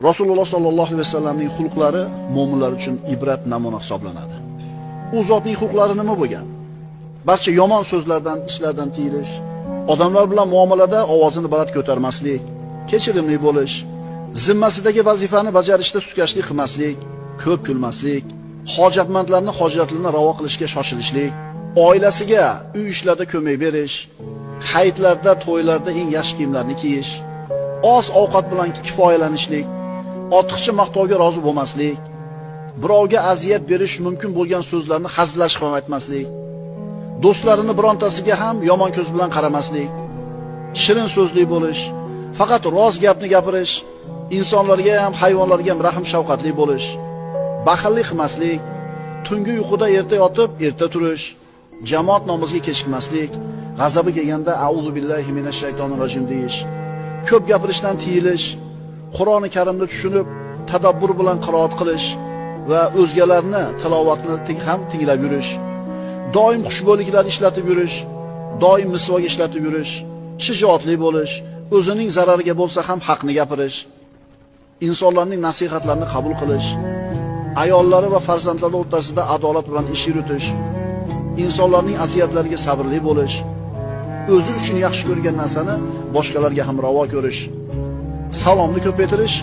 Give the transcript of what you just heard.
Rasululloh sollallohu alayhi vasallamning xulqlari mu'minlar uchun ibrat namuna hisoblanadi. U zotning xulqlari nima bo'lgan? Barcha yomon so'zlardan, ishlardan tiyilish, odamlar bilan muomalada ovozini baland ko'tarmaslik, kechirimli bo'lish, zimmasidagi vazifani bajarishda sustkashlik qilmaslik, ko'p kulmaslik, hojatmandlarning hojatlarini ravo qilishga shoshilishlik, oilasiga uy ishlarida ko'mak berish, hayitlarda, to'ylarda eng yaxshi kiyimlarni kiyish, oz ovqat bilan kifoyalanishlik, ortiqcha maqtovga rozi bo'lmaslik, birovga aziyat berish mumkin bo'lgan so'zlarni hazillashib ham aytmaslik, do'stlarini birontasiga ham yomon ko'z bilan qaramaslik, shirin so'zli bo'lish, faqat rost gapni gapirish, insonlarga ham, hayvonlarga ham rahim shafqatli bo'lish, baxillik qilmaslik, tungi uyquda erta yotib, erta turish, jamoat namoziga kechikmaslik, g'azabi kelganda a'udhu billahi minash shaytonir rojim deyish, ko'p gapirishdan tiyilish, Qur'oni Karimni tushunib, tadabbur bilan qiroat qilish va o'zgalarni tilovatini ham tinglab yurish, doim xushbo'yliklar ishlatib yurish, doim misvok ishlatib yurish, shijoatli bo'lish, o'zining zarariga bo'lsa ham haqni gapirish, insonlarning nasihatlarini qabul qilish, ayollari va farzandlari o'rtasida adolat bilan ish yuritish, insonlarning aziyatlariga sabrli bo'lish, o'zi uchun yaxshi ko'rgan narsani boshqalarga ham ravo ko'rish, salomni ko'paytirish.